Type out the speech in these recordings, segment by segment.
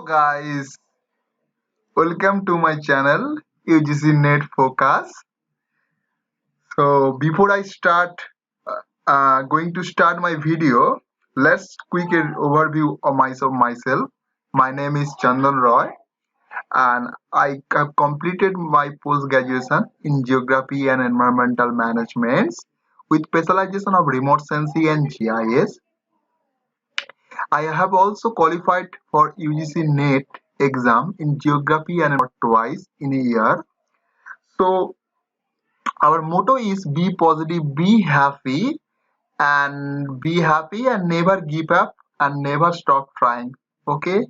guys, welcome to my channel UGC Net Focus. So before I start going to start my video, let's quick overview of myself. My name is Chandan Roy and I have completed my post graduation in Geography and Environmental Management with specialization of remote sensing and GIS. I have also qualified for UGC NET exam in geography and twice in a year. So our motto is be positive, be happy and never give up and never stop trying. Okay.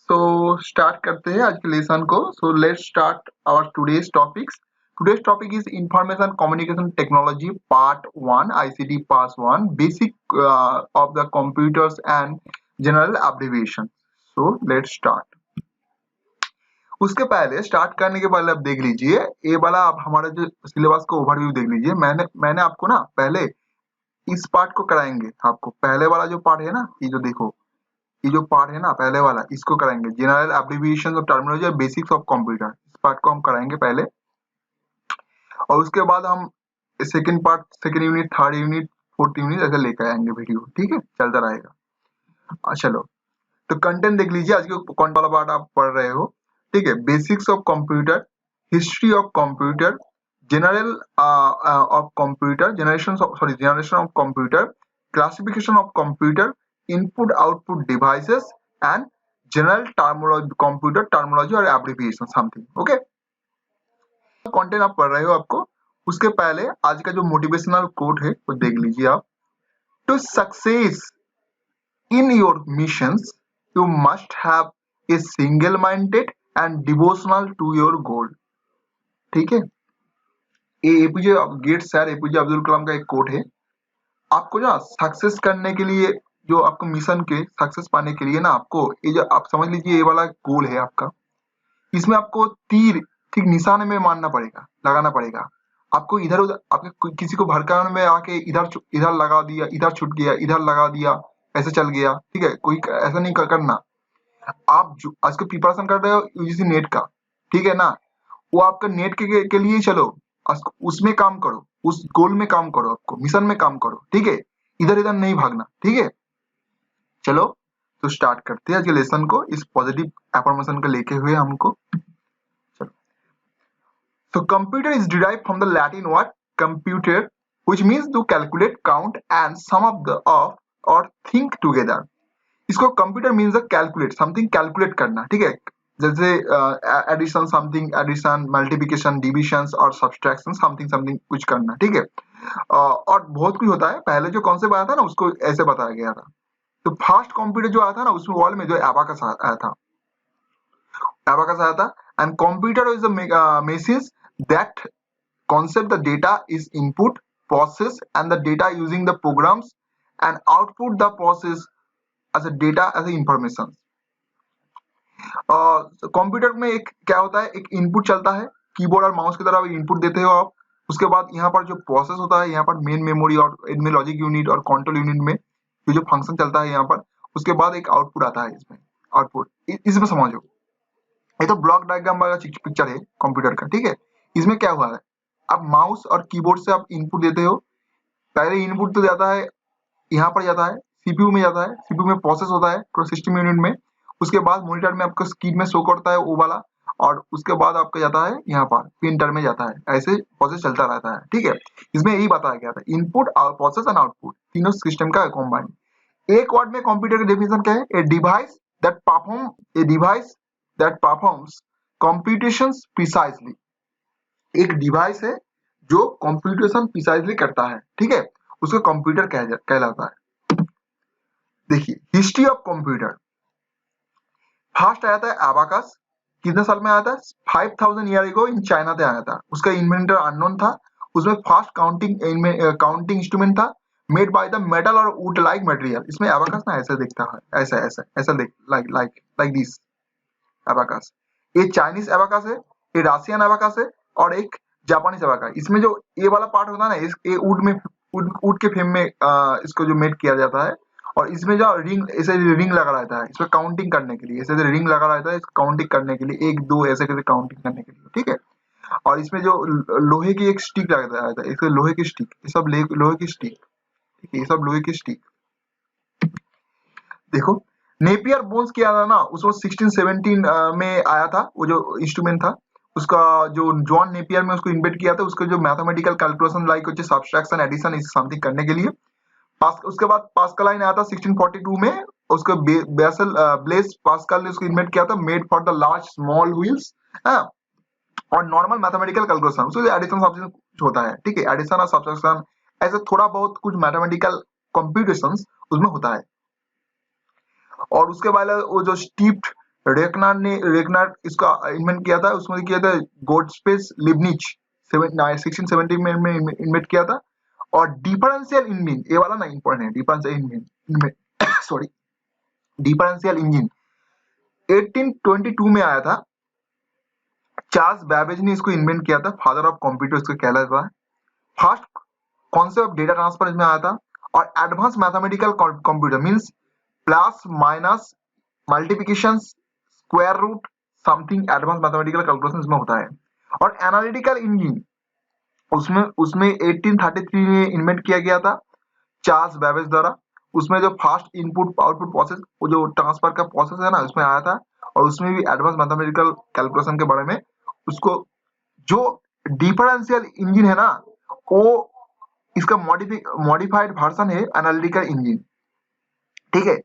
So start करते हैं आज के lesson को. So let's start our today's topics. Today's topic is Information Communication Technology Part 1, ICT Part 1, Basic of the Computers and General Abbreviation. So let's start. उसके पहले start करने के पहले आप देख लीजिए ये वाला आप हमारा जो सिलेबस का ओवरव्यू देख लीजिए. मैंने आपको ना पहले इस पार्ट को कराएंगे. आपको पहले वाला जो पार्ट है ना, ये जो देखो ये जो पार्ट है ना पहले वाला, इसको कराएंगे. जनरल एब्रिविएशन ऑफ टर्मिनोलॉजी और बेसिक्स ऑफ कंप्यूटर, इस पार्ट को हम कराएंगे पहले. और उसके बाद हम second part, second unit, third unit, fourth unit ऐसे लेकर आएंगे वीडियो. ठीक है, चलता रहेगा. चलो तो कंटेंट देख लीजिए. आज के कौन वाला पार्ट आप पढ़ रहे हो. ठीक है, basics of computer, history of computer, general of computer, generation of computer, classification of computer, input output devices and general computer terminology और एब्रिविएशन समथिंग. ओके, कंटेंट आप पढ़ रहे हो. आपको उसके पहले आज का जो मोटिवेशनल कोट है वो देख लीजिए आप. To success in your missions you must have a single minded and devotional to your goal. ठीक है, ये एपीजे अब्दुल कलाम का एक कोट है. आपको ना सक्सेस करने के लिए, जो आपको मिशन के सक्सेस पाने के लिए ना, आपको ये जो आप समझ लीजिए ये वाला गोल है आपका. इसमें आपको तीर ठीक निशाने में मारना पड़ेगा, लगाना पड़ेगा. आपको इधर उधर आपके किसी को भड़काने में आके इधर लगा दिया, इधर छूट गया, इधर लगा दिया, ऐसे चल गया. ठीक है, कोई ऐसा नहीं करना. आप जो आज के प्रिपरेशन कर रहे हो यूजीसी नेट का, ठीक है ना, वो आपका नेट के लिए चलो, उसमें काम करो, उस गोल में काम करो, आपको मिशन में काम करो. ठीक है, इधर इधर नहीं भागना. ठीक है, चलो तो स्टार्ट करते हैं आज के लेसन को इस पॉजिटिव एफर्मेशन का लेके हुए हमको. चलो, तो computer is derived from the Latin word computer which means to calculate, count and sum of और थिंक टुगेदर. इसको computer means calculate, something calculate करना. ठीक है, जैसे addition, something addition, multiplication, division और सब्सट्रैक्शन, समथिंग कुछ करना. ठीक है, और बहुत कुछ होता है. पहले जो कॉन्सेप्ट आया था ना उसको ऐसे बताया गया था. तो फर्स्ट कंप्यूटर जो आया था ना उसमें वर्ल्ड में जो एबाकस आया था. And computer is the machines that concept the data is input, process and the data using the programs and output the process as a data as a information. Computer में एक क्या होता है, एक इनपुट चलता है, कीबोर्ड और mouse की तरह इनपुट देते हो आप. उसके बाद यहाँ पर जो प्रोसेस होता है, यहाँ पर मेन मेमोरी और इनमें लॉजिक यूनिट और कंट्रोल यूनिट में ये जो फंक्शन चलता है यहाँ पर. उसके बाद एक आउटपुट आता है. इसमें आउटपुट इसमें समझो, ये तो ब्लॉक डायग्राम वाला पिक्चर है कंप्यूटर का. ठीक है, इसमें क्या हुआ है, आप माउस और कीबोर्ड से आप इनपुट देते हो. पहले इनपुट तो जाता है, यहाँ पर जाता है सीपीयू में, जाता है सीपीयू में प्रोसेस होता है सिस्टम यूनिट में. उसके बाद मॉनिटर में आपको स्क्रीन में शो करता है वो वाला, और उसके बाद आपका जाता है यहाँ पर प्रिंटर में जाता है. ऐसे प्रोसेस चलता रहता है. ठीक है, इसमें यही बताया गया था, इनपुट और प्रोसेस एंड आउटपुट तीनों सिस्टम का कॉम्बाइन. एक वर्ड में कंप्यूटर की डेफिनेशन क्या है, a device that performs computations precisely. एक डिवाइस है जो कंप्यूटेशन प्रिसाइजली करता है. ठीक है, उसको कंप्यूटर कहलाता है. देखिए, हिस्ट्री ऑफ कंप्यूटर. फर्स्ट आया था एबाकस. कितने साल में आया था, 5000 ईयर अगो इन चाइना से आया था. उसका इन्वेंटर अननोन था. उसमें फर्स्ट काउंटिंग इंस्ट्रूमेंट था मेड बाय द मेटल और वुड लाइक मटेरियल. इसमें एबाकस ना ऐसे दिखता है, ऐसा लाइक दिस एबाकस. ये चाइनीज एबाकस है, ये रशियन एबाकस है और एक जापानीज एबाकस. इसमें जो ये वाला पार्ट होता है ना, ये वुड के फ्रेम में इसको जो मेड किया जाता है, और इसमें जो रिंग ऐसे रिंग लगा रहता है इसमें काउंटिंग करने के लिए, ऐसे रिंग लगा रहता है काउंटिंग करने के लिए, 1 2 ऐसे करके काउंटिंग करने के लिए, ठीक है। और इसमें जो लोहे की एक स्टिक लगा रहता है, इसमें लोहे की स्टिक, ये सब लोहे की स्टिक, ठीक है, ये सब लोहे की स्टिक। देखो नेपियर बोन्स किया था ना, उसको 1617 में आया था, वो जो इंस्ट्रूमेंट था उसका, जो जॉन नेपियर में उसको इन्वेंट किया था, उसका जो mathematical calculation like subtraction addition इस समथिंग करने के लिए। उसके बाद पास्कलाइन आया था 1642 में, उसको बेसल ब्लेस पास्कल ने उसको इन्वेंट किया था, made for the large small wheels और नॉर्मल मैथमेटिकल कैलकुलेशन, उसमें एडिशन सब्ट्रैक्शन कुछ होता है, ठीक है, एडिशन और सब्ट्रैक्शन ऐसे थोड़ा बहुत कुछ मैथमेटिकल कंप्यूटेशंस उसमें होता है। और उसके बाद वो जो स्टीव रेकनर इसका इन्वेंट किया था, उसमें किया था गोडस्पेस लिबनिच 1670 में इन्वेंट किया था। और डिफरेंशियल इंजन, ये वाला ना इंपॉर्टेंट है, differential engine sorry differential engine 1822 में आया था, चार्ल्स बैबेज ने इसको इन्वेंट किया था, फादर ऑफ कंप्यूटर इसको कहला जाता है। फर्स्ट कॉन्सेप्ट डेटा ट्रांसफर इसमें आया था। और advance mathematical computer means plus minus multiplication square root something, advance mathematical calculation इसमें होता है। और एनालिटिकल इंजन उसमें उसमें 1833 में इन्वेंट किया गया था चार्ल्स बैबेज द्वारा। उसमें जो फास्ट इनपुट आउटपुट प्रोसेस, वो जो ट्रांसफर का प्रोसेस है ना, उसमें आया था। और उसमें भी एडवांस मैथमेटिकल कैलकुलेशन के बारे में उसको, जो डिफरेंशियल इंजन है ना, वो इसका मॉडिफाइड वर्जन है एनालिटिकल इंजन, ठीक है।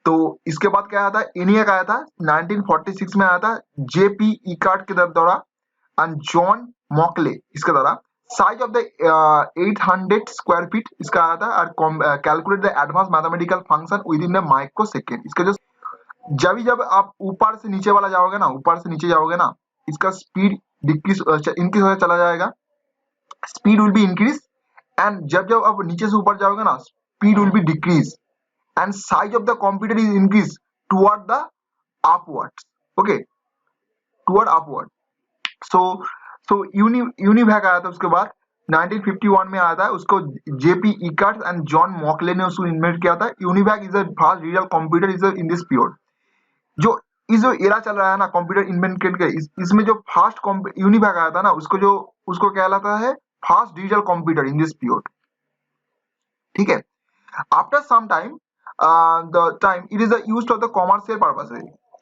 तो इसके बाद क्या आया था, ENIAC आया था 1946 में आया था, जेपी इकार्ट के द्वारा एंड जॉन मॉकले इसके द्वारा। Size of the 800 square feet इसका आया था। और calculate the advance mathematical function with in the micro second. इसका जो जब आप ऊपर से नीचे वाला जाओगे ना, ऊपर से नीचे जाओगे ना, इसका स्पीड डिक्रीज इंक्रीज होता चला जाएगा, speed will be increase. And जब जब आप नीचे से ऊपर जाओगे ना, speed will be decrease and size of the computer is increase toward the upwards, okay, toward upward. So UNIVAC आया था उसके बाद 1951 में आया था, उसको जेपी इकार्ट एंड जॉन मॉकले ने उसको इन्वेंट किया था। UNIVAC is a fast real computer is in this period. जो इस जो एरा चल रहा है ना कंप्यूटर इन्वेंटेड के, इसमें जो फास्ट यूनिवैक आया था ना, उसको कहलाता है fast digital computer in this period, ठीक है। After some time the time it is used for the commercial purpose.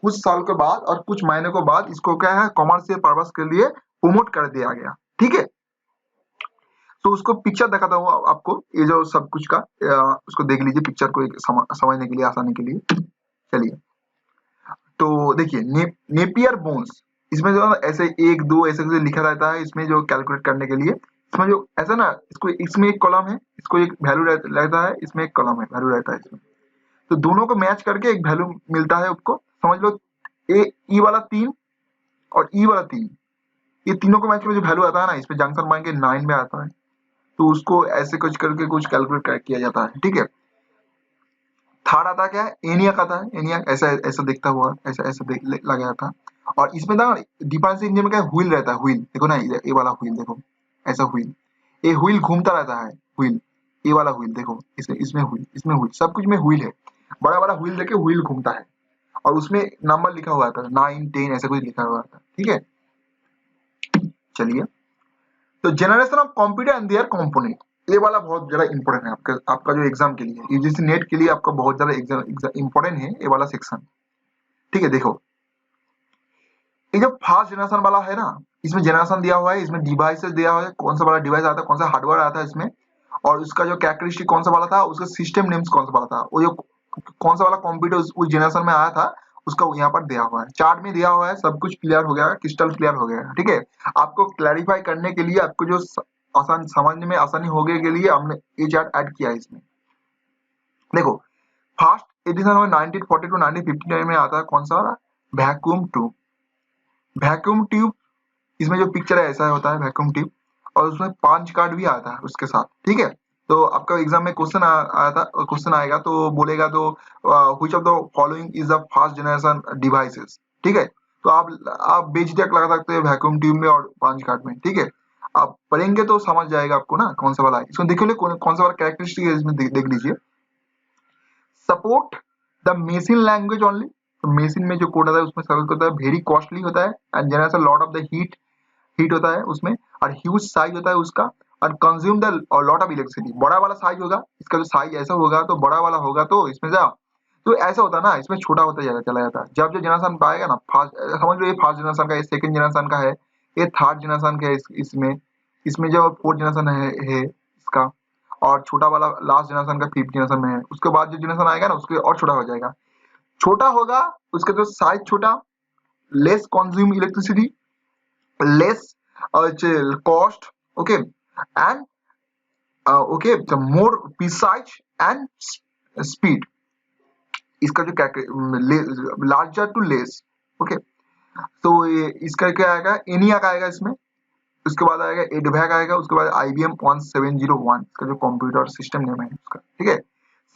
कुछ साल के बाद और कुछ महीने के बाद इसको क्या है, कॉमर्शियल पर्पस के लिए प्रमोट कर दिया गया, ठीक है। तो उसको पिक्चर दिखाता हूँ आपको, ये जो सब कुछ का उसको देख लीजिए पिक्चर को समझने के लिए, आसानी के लिए। चलिए, तो देखिए नेपियर बोन्स, इसमें जो है ऐसे 1 2 ऐसे करके लिखा रहता है, इसमें जो कैलकुलेट करने के लिए, इसमें जो ऐसा ना, इसको इसमें एक कॉलम है, इसको एक वैल्यू रहता है, इसमें एक कॉलम है, वैल्यू रहता है इसमें। तो दोनों को मैच करके एक वैल्यू मिलता है आपको, समझ लो। ई वाला 3 और ई वाला 3, ये तीनों को मैच करके जो वैल्यू आता है ना, इसमें जंक्शन पॉइंट के 9 में आता है। तो उसको ऐसे कुछ करके कुछ कैलकुलेट किया जाता है, ठीक है। थर्ड आता क्या है, एनियक आता है। एनियक ऐसा ऐसा दिखता हुआ, ऐसा ऐसा लगा जाता है। और इसमें ना डिफेंस इंजन में क्या व्हील रहता है, व्हील देखो ना, ये वाला व्हील देखो, ऐसा व्हील, ये व्हील घूमता रहता है, व्हील, ये वाला व्हील देखो, इसमें इसमें व्हील, सब कुछ में व्हील है, बड़ा बड़ा व्हील देखे, व्हील घूमता है। और उसमें नंबर लिखा हुआ था 9 10 ऐसा कुछ लिखा हुआ था, ठीक है। चलिए, तो generation of computer and their component, ये वाला बहुत ज्यादा इंपॉर्टेंट है आपका जो एग्जाम के लिए, यूजीसी नेट के लिए आपका बहुत ज्यादा एग्जाम इंपॉर्टेंट है ये वाला सेक्शन, ठीक है। देखो ये जो फर्स्ट जनरेशन वाला है ना, इसमें जनरेशन दिया हुआ है, इसमें डिवाइसेस दिया हुआ है, कौन सा वाला डिवाइस आता है, कौन सा हार्डवेयर आता है इसमें, और उसका जो कैरेक्टरिस्टिक कौन सा वाला था, उसका सिस्टम नेम्स कौन सा वाला था, वो जो कौन सा वाला कंप्यूटर उस जनरेशन में आया था, उसका यहाँ पर दिया हुआ है, चार्ट में दिया हुआ है, सब कुछ क्लियर हो गया, क्रिस्टल क्लियर हो गया, ठीक है। आपको क्लैरिफाई करने के लिए, आपको जो आसान समझने में आसानी हो गए के लिए हमने ये चार्ट ऐड किया है इसमें। देखो फर्स्ट एडिशन में 1942 1959 में आता है, कौन सा वाला, वैक्यूम ट्यूब, वैक्यूम ट्यूब, इसमें जो पिक्चर है ऐसा होता है वैक्यूम ट्यूब, और उसमें पंच कार्ड भी आता है उसके साथ, ठीक है। तो आपका एग्जाम में क्वेश्चन आया था, क्वेश्चन आएगा तो बोलेगा तो which of the following is the first generation devices, ठीक है। तो आप बेझिझक लगा सकते हैं वैक्यूम ट्यूब में और पंच कार्ड में, ठीक है। आप पढ़ेंगे तो समझ जाएगा आपको ना कौन सा वाला है। इसमें देखिए कौन सा वाला कैरेक्टरिस्टिक है, इसमें देख लीजिए। Support the machine language only, तो मशीन में जो कोड आता है उसमें सर्विस होता है, वेरी कॉस्टली होता है and generates a lot of the heat होता है उसमें, और ह्यूज साइज होता है उसका, और consume the lot of electricity. बड़ा वाला साइज होगा, इसका जो साइज ऐसा होगा तो बड़ा वाला होगा, तो इसमें जा तो ऐसा होता है ना, इसमें छोटा होता जाएगा चला जाता है। जब जो जनरेशन पाएगा ना, फास्ट समझ लो, ये फर्स्ट जनरेशन का, ये सेकंड जनरेशन का है, ये थर्ड जनरेशन का है, इसमें इसमें जो फोर्थ जनरेशन है इसका, और छोटा वाला लास्ट जनरेशन का फिफ्थ जनरेशन में है। उसके बाद जो जनरेशन आएगा ना उसके और छोटा हो जाएगा, छोटा होगा उसका जो साइज छोटा, less consume electricity, less cost, okay, and okay, the more precise and speed, इसका जो लार्जर टू लेस, ओके। तो इसका क्या आएगा, एनियाक आएगा इसमें, उसके बाद आएगा एडवैक आएगा, उसके बाद IBM 1701 इसका जो कंप्यूटर सिस्टम नेम है उसका, ठीक है।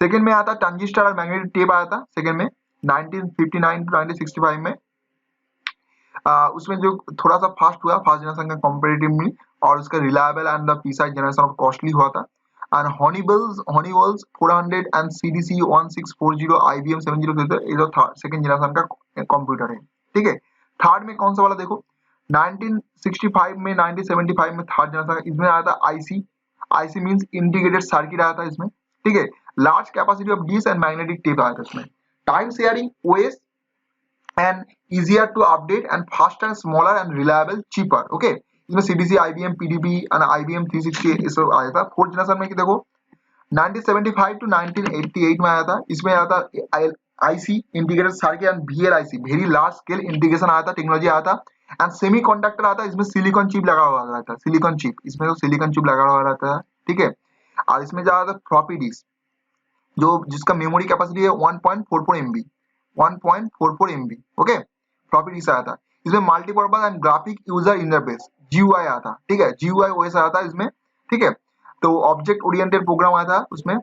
सेकंड में आता ट्रांजिस्टर और मैग्नेटिक टेप आया था सेकंड में 1959 टू 1965 में। उसमें जो थोड़ा सा फास्ट हुआ फर्स्ट जनरेशन का कंपैरेटिवली, और उसका reliable and the precise generation of costly हुआ था। And Honeywell's 400 and CDC 1640 IBM 703 ये जो सेकंड जनरेशन का कंप्यूटर है, ठीक है। थर्ड में कौन सा वाला देखो, 1965 में 1975 में थर्ड जनरेशन, इसमें आया था आईसी मींस इंटीग्रेटेड सर्किट आया था इसमें, ठीक है। Large capacity of dish and magnetic tape आया था इसमें। Time sharing OS and easier to update and faster, smaller and reliable, cheaper, okay। इसमें CDC IBM PDB and IBM 360 ये सब आया था। फोर्थ जनरेशन में देखो 1975 टू 1988 में आया था, इसमें आया था IC integrated circuit and VLIC very large scale integration आया था, टेक्नोलॉजी आया था। एंड सेमी कंडक्टर आता है, इसमें सिलिकॉन चिप लगा हुआ रहता है, सिलिकॉन चिप, इसमें तो सिलिकॉन चिप लगा हुआ रहता है, ठीक है। और इसमें जो आता है फ्लॉपी डिस्क, जो जिसका मेमोरी कैपेसिटी है 1.44 MB, 1.44 MB, okay. Floppy disk आया था इसमें, multipurpose and graphic user interface GUI आया था, ठीक है, GUI OS आया था इसमें, ठीक है। तो ऑब्जेक्ट ओरिएंटेड प्रोग्राम आया था उसमें।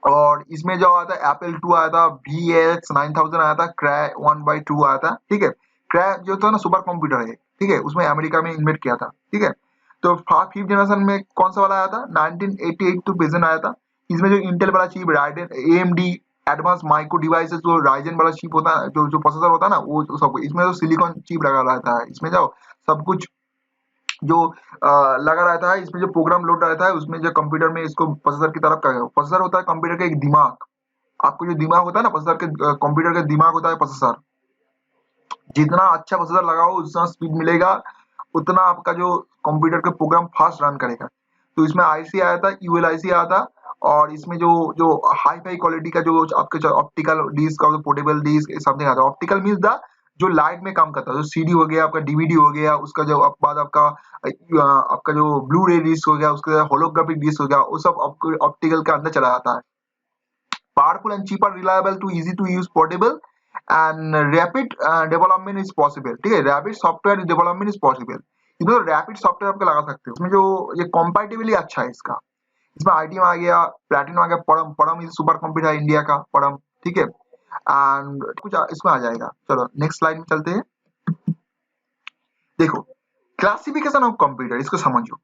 और इसमें जो आया था Apple II आया था, VX 9000 आया था, Cray 1/2 आया था, ठीक है। Cray जो था ना सुपर कंप्यूटर है, ठीक है, उसमें अमेरिका में इन्वेंट किया था, ठीक है। तो फिफ्थ जनरेशन में कौन सा वाला आया था, 1988 टू प्रेजेंट आया था। इसमें जो इंटेल वाला chip, Raiden AMD advance micro devices, जो राइजन वाला चिप होता है, जो प्रोसेसर होता है ना, वो सब इसमें तो सिलिकॉन चिप लगा रहता है इसमें, जाओ सब कुछ जो लगा रहता है इसमें, जो प्रोग्राम लोड रहता है उसमें, जो कंप्यूटर में इसको प्रोसेसर की तरफ का प्रोसेसर होता है, कंप्यूटर का एक दिमाग, आपको जो दिमाग होता है ना प्रोसेसर के, कंप्यूटर का दिमाग होता है प्रोसेसर। जितना अच्छा प्रोसेसर लगाओ उतना स्पीड मिलेगा, उतना आपका जो कंप्यूटर का प्रोग्राम फास्ट रन करेगा। तो इसमें IC आया था, ULIC आया था। और इसमें जो जो हाई फाई क्वालिटी का जो आपके ऑप्टिकल डिस्क और पोर्टेबल डिस्क समथिंग आता है। ऑप्टिकल मींस द जो लाइट में काम करता है, जो CD हो गया आपका, DVD हो गया, उसका जो बाद आपका जो ब्लू रे डिस्क हो गया, उसका होलोग्राफिक डिस्क हो गया, वो सब ऑप्टिकल के अंदर चला जाता है। Powerful and cheaper, reliable to easy to use, portable and rapid development is possible, ठीक है। Rapid software development is possible, इसमें तो रैपिड सॉफ्टवेयर आपको लगा सकते हो। इसमें जो ये कंपैटिबिलिटी अच्छा है इसका, इसमें ITM आ गया, प्लैटिनम आ गया, परम इज सुपर कंप्यूटर इंडिया का परम, ठीक है। एंड कुछ इसमें आ जाएगा। चलो नेक्स्ट स्लाइड में चलते हैं। देखो क्लासिफिकेशन ऑफ कंप्यूटर, इसको समझो।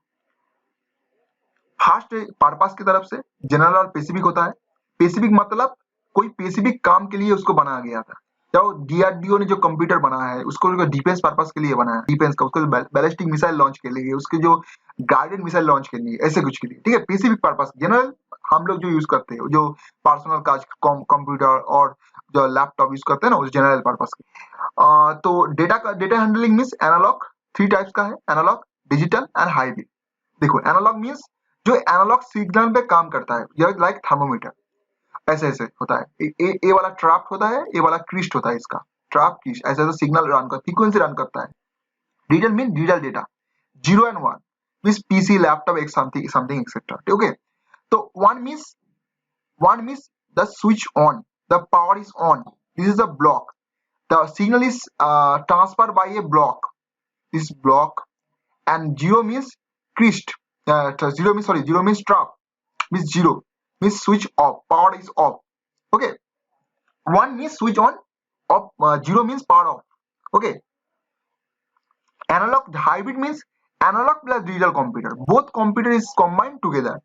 फर्स्ट पर्पस की तरफ से जनरल और स्पेसिफिक होता है। स्पेसिफिक मतलब कोई स्पेसिफिक काम के लिए उसको बनाया गया था। तो DRDO ने जो कंप्यूटर बनाया है उसको डिफेंस पर्पस के लिए बनाया है, डिफेंस का, उसको बैलिस्टिक मिसाइल लॉन्च के लिए, उसके जो गाइडेड मिसाइल लॉन्च के लिए, ऐसे कुछ के लिए, ठीक है। स्पेसिफिक पर्पस जनरल हम लोग जो यूज करते हैं, जो पर्सनल काज कंप्यूटर और जो लैपटॉप यूज करते हैं ना, उस जनरल पर्पस के। तो data handling means analog, 3 types का है, एनालॉग, डिजिटल एंड हाइब्रिड। देखो एनालॉग मींस जो एनालॉग सिग्नल पे काम करता है, लाइक थर्मोमीटर, ऐसे ऐसे होता है। ए वाला ट्रैप होता है, ए वाला क्रिस्ट होता है, इसका ट्रैप क्रिस्ट, ऐसे ऐसे सिग्नल रन करता है, फ्रीक्वेंसी रन करता है। Digital mean digital data, 0 and 1 means PC, laptop, एक समथिंग एक्सेट्रा, ओके। तो 1 means the switch on, the power is on, this is a block, the signal is transferred by a block, this block. And 0 means crest, 0 means trap, means 0 means switch off, power is off, okay. 1 means switch on, off, 0 means power off, okay. Analog hybrid means analog plus digital computer, both computer is combined together.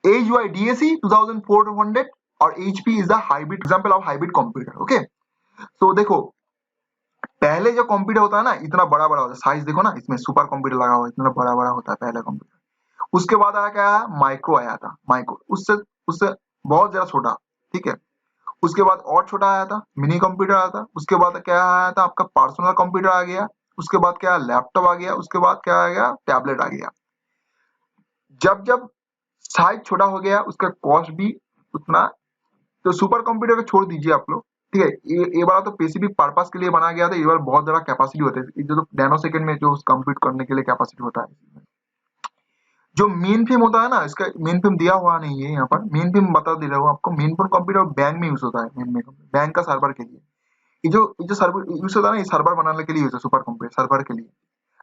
AGY DAC 2400 और HP is the hybrid example of hybrid computer. Okay, तो देखो पहले जो computer होता है ना इतना बड़ा बड़ा होता है, साइज देखो ना, इसमें सुपर कंप्यूटर लगा हुआ है, इतना बड़ा बड़ा होता है पहले कंप्यूटर। उसके बाद आया क्या, माइक्रो आया था, माइक्रो, उससे उससे बहुत ज्यादा छोटा, ठीक है। उसके बाद और छोटा आया था, मिनी कंप्यूटर आया था। उसके बाद क्या आया था, आपका पर्सनल कंप्यूटर आ गया। उसके बाद क्या, लैपटॉप आ गया। उसके बाद क्या आ गया, टैबलेट आ गया। जब जब साइज छोटा हो गया उसका कॉस्ट भी उतना। तो सुपर कंप्यूटर को छोड़ दीजिए आप लोग, ठीक है। ये वाला तो स्पेसिफिक पर्पस के लिए बनाया गया था, ये वाला बहुत ज्यादा कैपेसिटी होता है, जो नैनो सेकंड में जो कंप्यूट करने के लिए कैपेसिटी होता है। जो मेन फ्रेम होता है ना, इसका मेन फ्रेम दिया हुआ नहीं है यहाँ पर, मेन फ्रेम बता दे रहा हूँ आपको। मेन फ्रेम कंप्यूटर बैंक में यूज होता है, मेन में बैंक का सर्वर के लिए। ये जो सर्वर यूज होता है ना, ये सर्वर बनाने के लिए यूज है, सुपर कंप्यूटर सर्वर के लिए।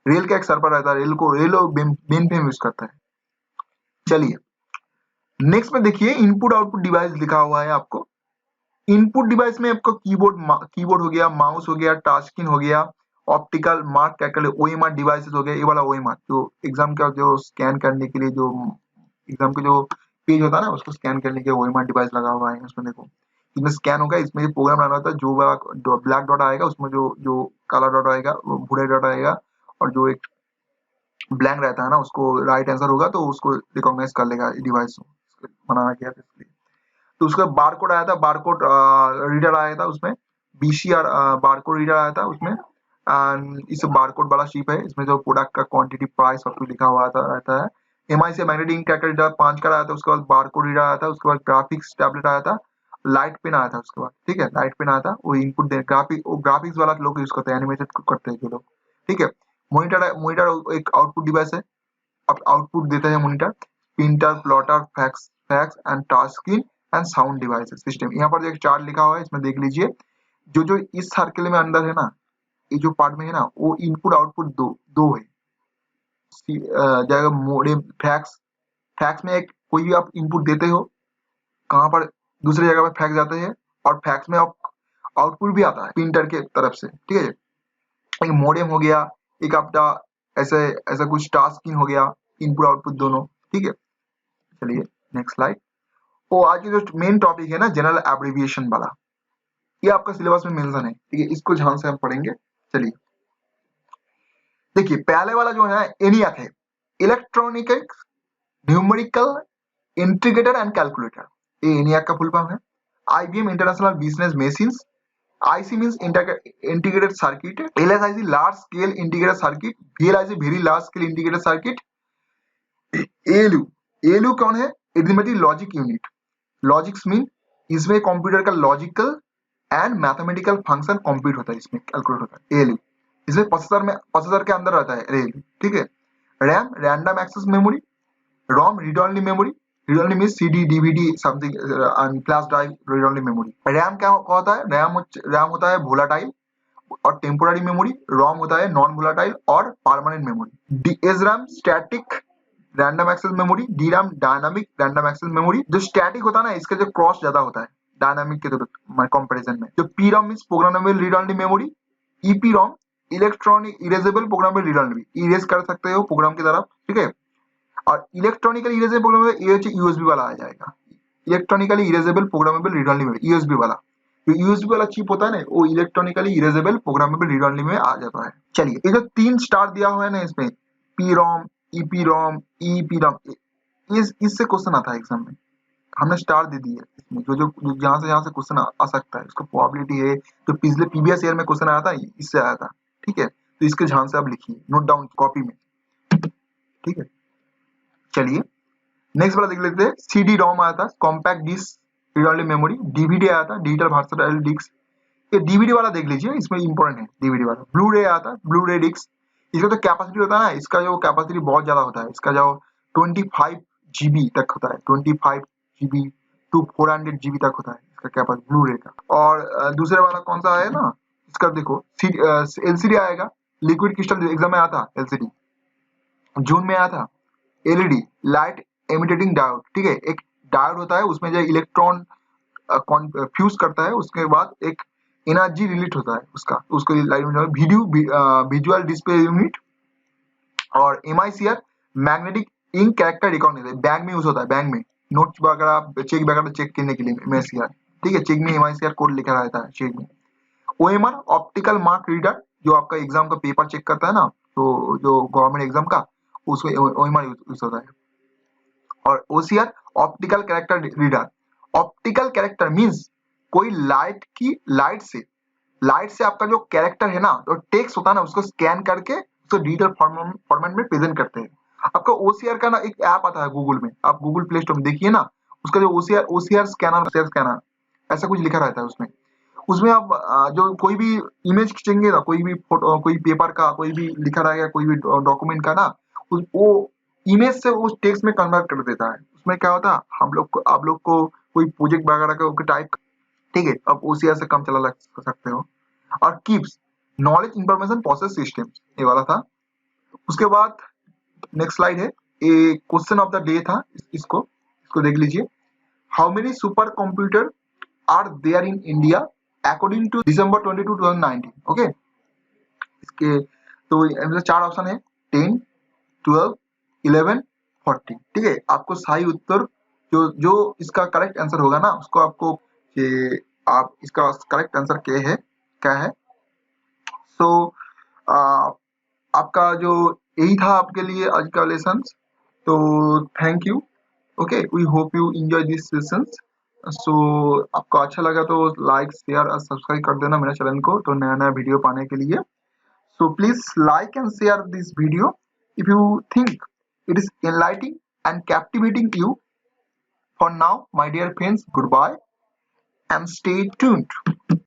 रेल का एक सर्वर रहता है, रेल मेन फ्रेम यूज करता है। चलिए नेक्स्ट में देखिए, इनपुट आउटपुट डिवाइस लिखा हुआ है आपको। इनपुट डिवाइस में आपको कीबोर्ड हो गया, माउस हो गया, टच स्क्रीन हो गया, ऑप्टिकल मार्क क्या कर OMR डिवाइसेस हो गया। ये वाला OMR जो एग्जाम का जो स्कैन करने के लिए, जो एग्जाम का जो पेज होता है ना उसको स्कैन करने के लिए OMR डिवाइस लगा हुआ है। उसमें देखो इसमें स्कैन होगा, इसमें जो प्रोग्राम डालना होता है, जो वाला ब्लैक डॉट आएगा उसमें जो जो काला डॉट आएगा, वो भूरे डॉट आएगा, और जो एक ब्लैंक रहता है ना उसको राइट आंसर होगा तो उसको रिकॉग्नाइज कर लेगा डिवाइस बनाना गया था इसलिए। तो उसका बारकोड आया था, बारकोड रीडर आया था उसमें, BCR बारकोड रीडर आया था उसमें। इस बारकोड वाला शीप है, इसमें जो प्रोडक्ट का क्वांटिटी प्राइस सब कुछ लिखा हुआ रहता है। MI से मैग्नेटिक कैरेक्टर रीडर 5 का आया था। उसके बाद बारकोड रीडर आया था। उसके बाद ग्राफिक्स टैबलेट आया था, लाइट पेन आया था उसके बाद, ठीक है। लाइट पेन आया था, वो इनपुट दे ग्राफिक्स वाला लोग यूज करते हैं, एनिमेटेड करते हैं जो लोग, ठीक है। मॉनिटर एक आउटपुट डिवाइस है, अब आउटपुट देता है monitor. Printer, plotter, fax fax and touch screen and sound devices system. यहाँ पर जो एक चार्ट लिखा हुआ है इसमें देख लीजिए, जो जो इस सर्कल में अंदर है ना, ये जो पार्ट में है ना, वो इनपुट आउटपुट दो है। जाएगा मोडेम, फैक्स, फैक्स में एक कोई भी आप इनपुट देते हो, कहाँ पर दूसरी जगह पर फैक्स जाते हैं, और फैक्स में आप आउटपुट भी आता है प्रिंटर के तरफ से, ठीक है। एक मोडेम हो गया, एक आपका ऐसे ऐसा कुछ टास्क स्क्रीन हो गया, इनपुट आउटपुट दोनों, ठीक है। चलिए नेक्स्ट स्लाइड। तो आज की जो मेन टॉपिक है ना, जनरल एब्रिविएशन वाला, ये आपका सिलेबस में मेंशन है, ठीक है। इसको ध्यान से हम पढ़ेंगे। चलिए देखिए, पहले वाला जो है ENIAC है, electronic numerical integrator and calculator. ये ENIAC का फुल फॉर्म है। IBM international business machines, IC means integrated circuit, LSIC large scale integrated circuit, VLIC very large scale integrated circuit, ALU कौन है, arithmetic logic unit. Logics mean इसमें computer का logical and mathematical function compute होता है, इसमें calculate होता है ALU। इसमें प्रोसेसर के अंदर रहता है ALU, ठीक है। RAM, random access memory, ROM, read only memory, read only means CD, DVD something, and flash drive, read only memory. RAM क्या होता है, रैम होता है वोलाटाइल और टेम्पोररी मेमोरी, ROM होता है नॉन वोलाटाइल और permanent memory. SRAM static random access memory, DRAM dynamic random access memory. जो स्टैटिक होता है ना, इसका जो क्रॉस ज्यादा होता है डायनामिक के कंपैरिजन में। जो PROM means programmable read only memory, EPROM electronic erasable programmable read only, erase कर सकते हो प्रोग्राम की तरफ, ठीक है। और इलेक्ट्रॉनिकली इरेजेबल प्रोग्रामेबल, ये USB वाला आ जाएगा, electronically erasable programmable read only memory, USB वाला। जो USB वाला चिप होता है ना, वो electronically erasable programmable read only में आ जाता है। चलिए, ये जो 3 स्टार दिया हुआ है ना इसमें, PROM, EPROM, EEPROM, इससे क्वेश्चन आता है एग्जाम में, हमने स्टार दे दी है इसमें। जो जहां से क्वेश्चन आ सकता है, उसका प्रोबेबिलिटी है। जो पिछले प्रीवियस ईयर में क्वेश्चन आया था, इससे आया था, ठीक है। तो इसके ध्यान से आप लिखिए, नोट डाउन कॉपी में, ठीक है। चलिए नेक्स्ट वाला देख लेते हैं। CD-ROM आया था, compact disc read only memory. DVD आया था, डिजिटल वर्सटाइल डिस्क। ये DVD वाला देख लीजिए, इसमें इंपॉर्टेंट है DVD वाला। ब्लू रे आया था, ब्लू रे डिस्क। इसका जो कैपेसिटी होता है ना, इसका जो कैपेसिटी बहुत ज्यादा होता है, इसका जो 25 GB तक होता है, 25 GB to 400 GB तक होता है इसका कैपेसिटी ब्लू रे का। और दूसरे वाला कौन सा है ना, इसका देखो LCD आएगा, लिक्विड क्रिस्टल एग्जाम में आया था, LCD जून में आया था। LED लाइट एमिटेटिंग डायोड, ठीक है। एक डायोड होता है, उसमें जो इलेक्ट्रॉन फ्यूज करता है, उसके बाद एक एनर्जी रिलीज होता है उसका, उसको विजुअल डिस्प्ले यूनिट। और MICR magnetic ink character recognition, bank में यूज होता है, बैंक में नोट्स वगैरह चेक वगैरह चेक करने के लिए MICR, ठीक है, चेक में MICR कोड लिखा रहता है चेक में। OMR ऑप्टिकल मार्क रीडर, जो आपका एग्जाम का पेपर चेक करता है ना, तो जो गवर्नमेंट एग्जाम का, उसमें OMR यूज होता है। और OCR optical character reader, optical character means कोई लाइट से आपका जो कैरेक्टर है ना, जो टेक्स्ट होता है ना, उसको स्कैन करके उसको डिजिटल फॉर्मेट में प्रेजेंट करते हैं। आपका OCR का ना एक ऐप आता है गूगल में, आप गूगल प्ले स्टोर में देखिए ना, उसका जो OCR स्कैनर ऐसा कुछ लिखा रहता है उसमें। उसमें आप जो कोई भी इमेज खींचेंगे ना, कोई भी फोटो, कोई पेपर का, कोई भी लिखा रहेगा, कोई भी डॉक्यूमेंट का ना, वो इमेज से उस टेक्स्ट में कन्वर्ट कर देता है। उसमें क्या होता है, आप लोग को कोई प्रोजेक्ट वगैरह का टाइप, ठीक है, आप OCR से काम चला लग सकते हो। और keeps knowledge information process system, ये वाला था। उसके बाद नेक्स्ट स्लाइड है, a question of the day था, इसको देख लीजिए। How many super computer are there in India according to December 22, 2019? Okay, इसके तो इसमें 4 ऑप्शन है, 10, 12, 11, 40, ठीक है। आपको सही उत्तर जो जो इसका करेक्ट आंसर होगा ना, उसको आपको ये आप इसका करेक्ट आंसर क्या है। सो आपका जो यही था आपके लिए आज का लेसन। तो thank you. Okay, we hope you enjoy this sessions. So आपको अच्छा लगा तो लाइक, शेयर और सब्सक्राइब कर देना मेरे चैनल को, तो नया नया वीडियो पाने के लिए। So please like and share this video if you think it is enlightening and captivating you. For now, my dear friends, goodbye and stay tuned.